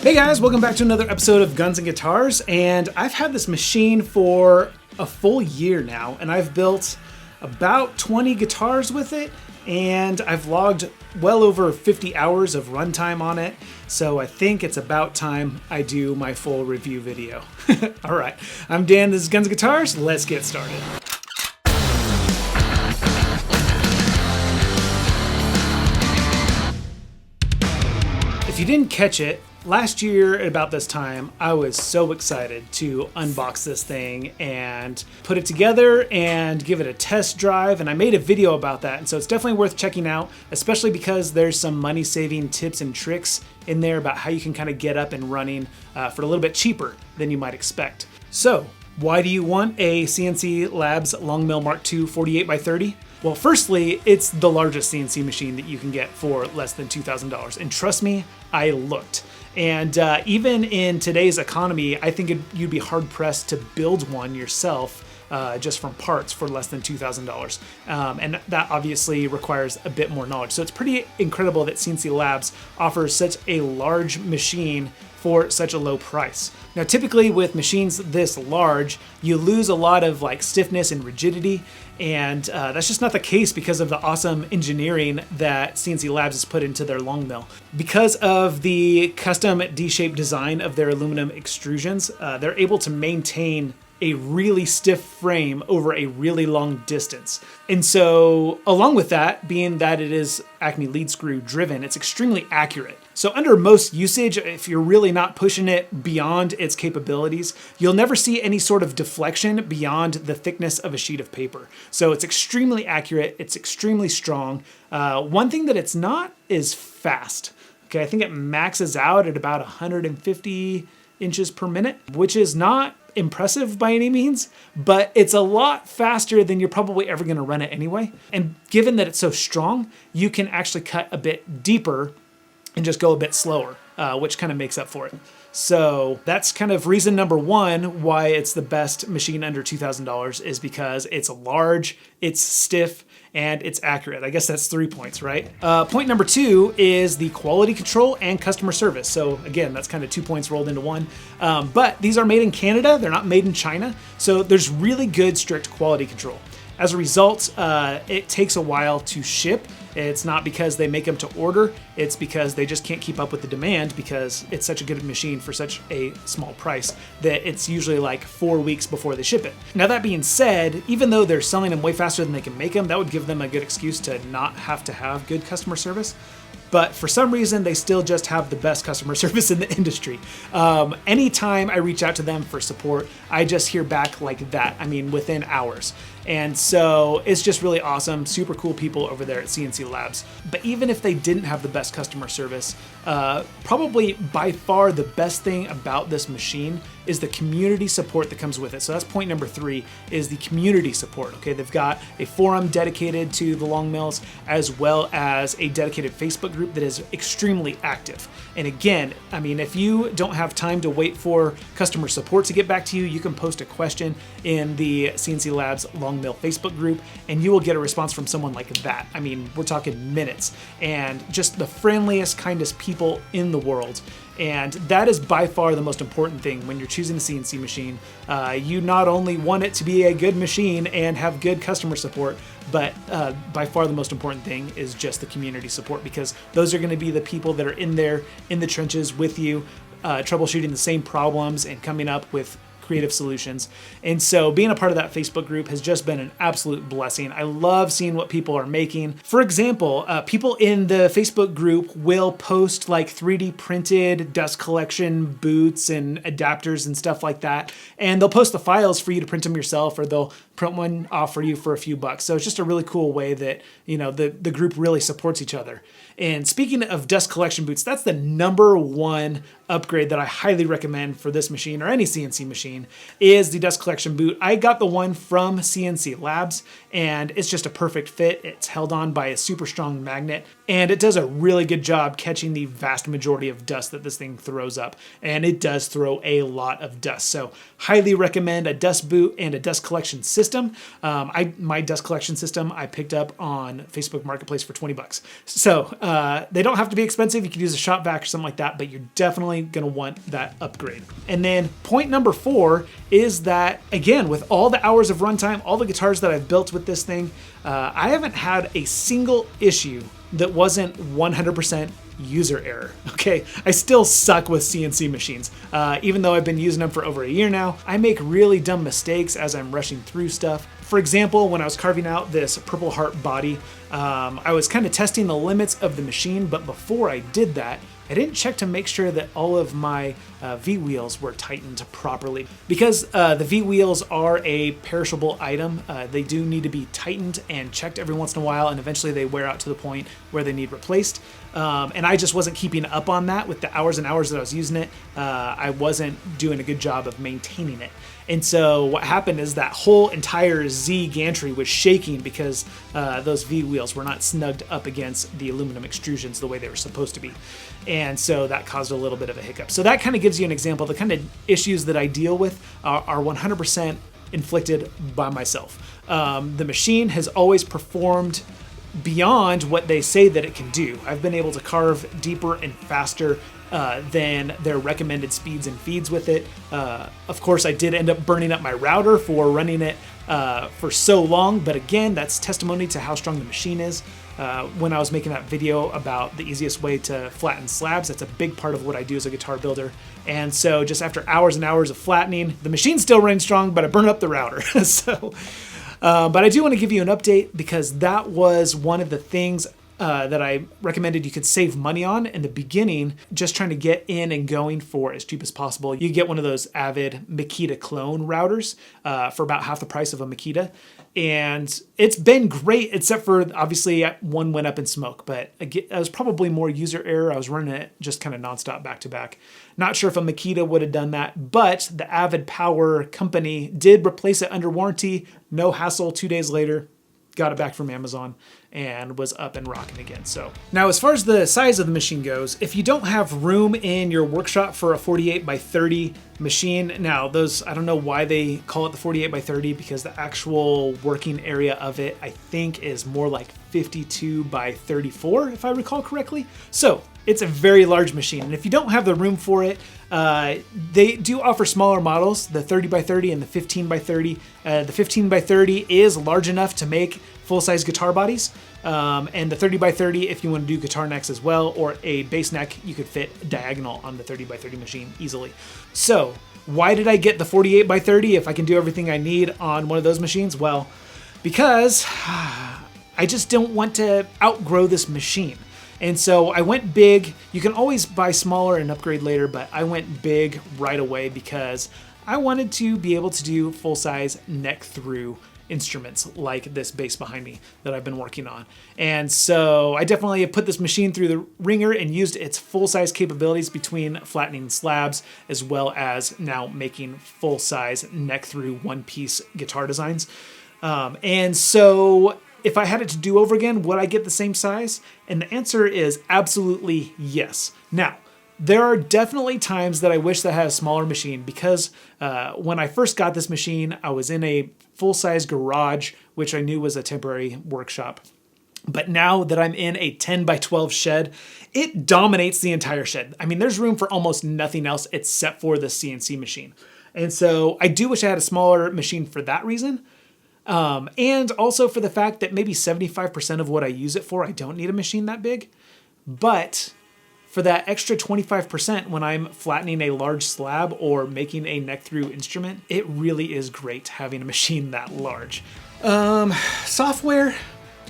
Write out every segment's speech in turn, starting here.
Hey guys, welcome back to another episode of Guns and Guitars, and I've had this machine for a full year now, and I've built about 20 guitars with it, and I've logged well over 50 hours of runtime on it, so I think it's about time I do my full review video. Alright, I'm Dan, this is Guns and Guitars, let's get started. If you didn't catch it, last year at about this time, I was so excited to unbox this thing and put it together and give it a test drive, and I made a video about that, and so it's definitely worth checking out, especially because there's some money-saving tips and tricks in there about how you can kind of get up and running for a little bit cheaper than you might expect. So, why do you want a CNC Labs Longmill Mark II 48x30? Well, firstly, it's the largest CNC machine that you can get for less than $2,000, and trust me, I looked. And even in today's economy, I think you'd be hard-pressed to build one yourself just from parts for less than $2,000. And that obviously requires a bit more knowledge. So it's pretty incredible that CNC Labs offers such a large machine for such a low price. Now, typically with machines this large, you lose a lot of like stiffness and rigidity, and that's just not the case because of the awesome engineering that CNC Labs has put into their long mill. Because of the custom D-shaped design of their aluminum extrusions, they're able to maintain a really stiff frame over a really long distance. And so along with that, being that it is Acme lead screw driven, it's extremely accurate. So under most usage, if you're really not pushing it beyond its capabilities, you'll never see any sort of deflection beyond the thickness of a sheet of paper. So it's extremely accurate, it's extremely strong. One thing that it's not is fast. Okay, I think it maxes out at about 150 inches per minute, which is not impressive by any means, but it's a lot faster than you're probably ever going to run it anyway. And given that it's so strong, you can actually cut a bit deeper and just go a bit slower, which kind of makes up for it. So that's kind of reason number one why it's the best machine under $2,000 is because it's large, it's stiff, and it's accurate. I guess that's 3 points, right? Point number two is the quality control and customer service. So again, that's kind of 2 points rolled into one. But these are made in Canada, they're not made in China. So there's really good, strict quality control. As a result, it takes a while to ship. It's not because they make them to order, it's because they just can't keep up with the demand because it's such a good machine for such a small price that it's usually like 4 weeks before they ship it. Now that being said, even though they're selling them way faster than they can make them, that would give them a good excuse to not have to have good customer service. But for some reason, they still just have the best customer service in the industry. Anytime I reach out to them for support, I just hear back like that. I mean, within hours. And so it's just really awesome, super cool people over there at CNC Labs. But even if they didn't have the best customer service, probably by far the best thing about this machine is the community support that comes with it. So that's point number three, is the community support. Okay, they've got a forum dedicated to the long mills, as well as a dedicated Facebook group that is extremely active. And again, I mean, if you don't have time to wait for customer support to get back to you, you can post a question in the CNC Labs Long Mill Facebook group, and you will get a response from someone like that. I mean, we're talking minutes, and just the friendliest, kindest people in the world. And that is by far the most important thing when you're choosing a CNC machine. You not only want it to be a good machine and have good customer support, but by far the most important thing is just the community support, because those are going to be the people that are in there in the trenches with you, troubleshooting the same problems and coming up with creative solutions. And so being a part of that Facebook group has just been an absolute blessing. I love seeing what people are making. For example, people in the Facebook group will post like 3D printed dust collection boots and adapters and stuff like that. And they'll post the files for you to print them yourself, or they'll print one off for you for a few bucks. So it's just a really cool way that, you know, the group really supports each other. And speaking of dust collection boots, that's the number one upgrade that I highly recommend for this machine, or any CNC machine, is the dust collection boot. I got the one from CNC Labs, and it's just a perfect fit. It's held on by a super strong magnet, and it does a really good job catching the vast majority of dust that this thing throws up. And it does throw a lot of dust. So highly recommend a dust boot and a dust collection system. system. My dust collection system I picked up on Facebook Marketplace for $20. So they don't have to be expensive. You could use a shop vac or something like that, but you're definitely going to want that upgrade. And then point number 4 is that, again, with all the hours of runtime, all the guitars that I've built with this thing, I haven't had a single issue that wasn't 100% user error. Okay, I still suck with CNC machines. Even though I've been using them for over a year now, I make really dumb mistakes as I'm rushing through stuff. For example, when I was carving out this Purple Heart body, I was kind of testing the limits of the machine, but before I did that, I didn't check to make sure that all of my V-wheels were tightened properly. Because the V-wheels are a perishable item, they do need to be tightened and checked every once in a while, and eventually they wear out to the point where they need replaced. And I just wasn't keeping up on that with the hours and hours that I was using it. I wasn't doing a good job of maintaining it. And so what happened is that whole entire Z gantry was shaking because those V-wheels were not snugged up against the aluminum extrusions the way they were supposed to be. And so that caused a little bit of a hiccup. So that kind of gives you an example. The kind of issues that I deal with are 100% inflicted by myself. The machine has always performed beyond what they say that it can do. I've been able to carve deeper and faster than their recommended speeds and feeds with it. Of course, I did end up burning up my router for running it for so long, but again, that's testimony to how strong the machine is. When I was making that video about the easiest way to flatten slabs, that's a big part of what I do as a guitar builder. And so just after hours and hours of flattening, the machine still ran strong, but I burned up the router. But I do want to give you an update because that was one of the things that I recommended you could save money on in the beginning, just trying to get in and going for as cheap as possible. You get one of those Avid Makita clone routers for about half the price of a Makita. And it's been great, except for obviously one went up in smoke, but it was probably more user error. I was running it just kind of nonstop back to back. Not sure if a Makita would have done that, but the Avid Power company did replace it under warranty. No hassle, 2 days later. Got it back from Amazon and was up and rocking again. So now as far as the size of the machine goes, if you don't have room in your workshop for a 48 by 30 machine, now those, I don't know why they call it the 48 by 30 because the actual working area of it, I think is more like 52 by 34, if I recall correctly. So it's a very large machine. And if you don't have the room for it, they do offer smaller models, the 30 by 30 and the 15 by 30. The 15 by 30 is large enough to make full-size guitar bodies. And the 30 by 30, if you want to do guitar necks as well, or a bass neck, you could fit diagonal on the 30 by 30 machine easily. So why did I get the 48 by 30 if I can do everything I need on one of those machines? Well, because I just don't want to outgrow this machine. And so I went big. You can always buy smaller and upgrade later, but I went big right away because I wanted to be able to do full-size neck through instruments like this bass behind me that I've been working on. And so I definitely have put this machine through the ringer and used its full-size capabilities between flattening slabs as well as now making full-size neck through one-piece guitar designs. And so if I had it to do over again, would I get the same size? And the answer is absolutely yes. Now, there are definitely times that I wish that I had a smaller machine because when I first got this machine, I was in a full-size garage, which I knew was a temporary workshop. But now that I'm in a 10 by 12 shed, it dominates the entire shed. I mean, there's room for almost nothing else except for the CNC machine. And so I do wish I had a smaller machine for that reason. And also for the fact that maybe 75% of what I use it for, I don't need a machine that big. But for that extra 25% when I'm flattening a large slab or making a neck through instrument, it really is great having a machine that large. Software,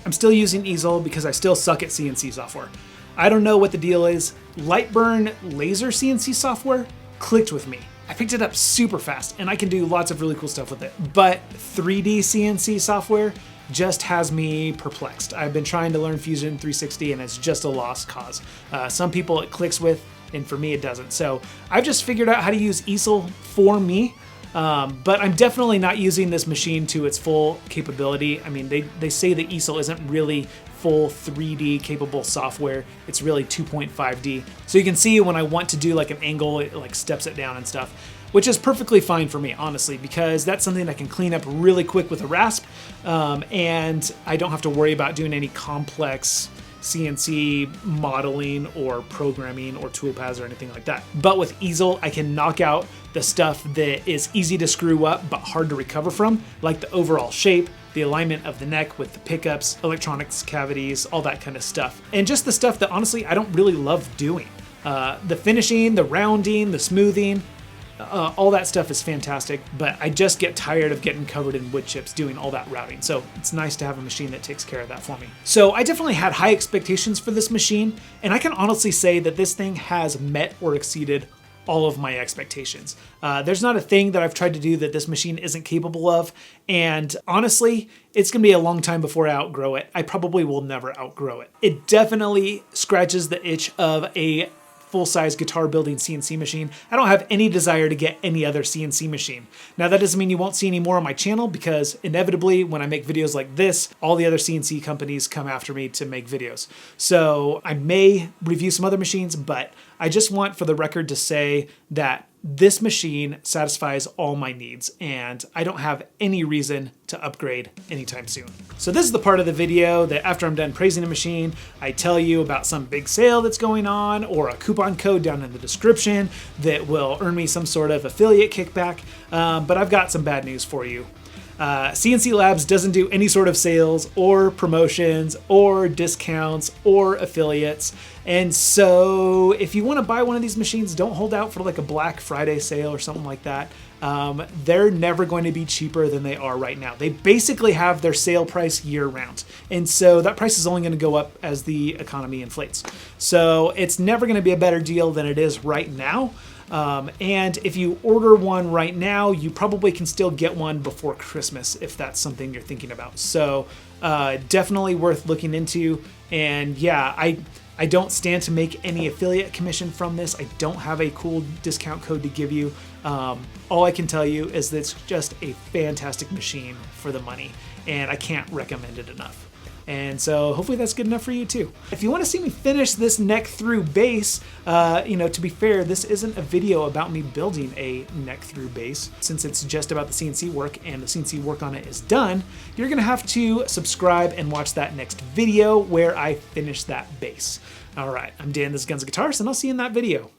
I'm still using Easel because I still suck at CNC software. I don't know what the deal is. Lightburn laser CNC software clicked with me. I picked it up super fast and I can do lots of really cool stuff with it. But 3D CNC software just has me perplexed. I've been trying to learn Fusion 360 and it's just a lost cause. Some people it clicks with and for me it doesn't. So I've just figured out how to use Easel for me. But I'm definitely not using this machine to its full capability. I mean, they say that Easel isn't really full 3D capable software. It's really 2.5D. So you can see when I want to do like an angle, it like steps it down and stuff, which is perfectly fine for me, honestly, because that's something I can clean up really quick with a rasp, and I don't have to worry about doing any complex CNC modeling or programming or toolpaths or anything like that. But with easel, I can knock out the stuff that is easy to screw up but hard to recover from, like the overall shape, the alignment of the neck with the pickups, electronics cavities, all that kind of stuff. And just the stuff that honestly I don't really love doing. The finishing, the rounding, the smoothing, all that stuff is fantastic, but I just get tired of getting covered in wood chips doing all that routing. So it's nice to have a machine that takes care of that for me. So I definitely had high expectations for this machine, and I can honestly say that this thing has met or exceeded all of my expectations. There's not a thing that I've tried to do that this machine isn't capable of, and honestly, it's gonna be a long time before I outgrow it. I probably will never outgrow it. It definitely scratches the itch of a full-size guitar building CNC machine. I don't have any desire to get any other CNC machine. Now that doesn't mean you won't see any more on my channel, because inevitably when I make videos like this, all the other CNC companies come after me to make videos. So I may review some other machines, but I just want for the record to say that this machine satisfies all my needs, and I don't have any reason to upgrade anytime soon. So this is the part of the video that after I'm done praising a machine, I tell you about some big sale that's going on or a coupon code down in the description that will earn me some sort of affiliate kickback, but I've got some bad news for you. CNC Labs doesn't do any sort of sales or promotions or discounts or affiliates. And so if you want to buy one of these machines, don't hold out for like a Black Friday sale or something like that. They're never going to be cheaper than they are right now. They basically have their sale price year round. And so that price is only going to go up as the economy inflates. So it's never going to be a better deal than it is right now. And if you order one right now, you probably can still get one before Christmas if that's something you're thinking about. So definitely worth looking into. And yeah, I don't stand to make any affiliate commission from this. I don't have a cool discount code to give you. All I can tell you is that it's just a fantastic machine for the money, and I can't recommend it enough. And so hopefully that's good enough for you too. If you want to see me finish this neck through base, to be fair, this isn't a video about me building a neck through base. Since it's just about the CNC work and the CNC work on it is done, you're gonna have to subscribe and watch that next video where I finish that base. All right, I'm Dan, this is Guns and Guitars, and I'll see you in that video.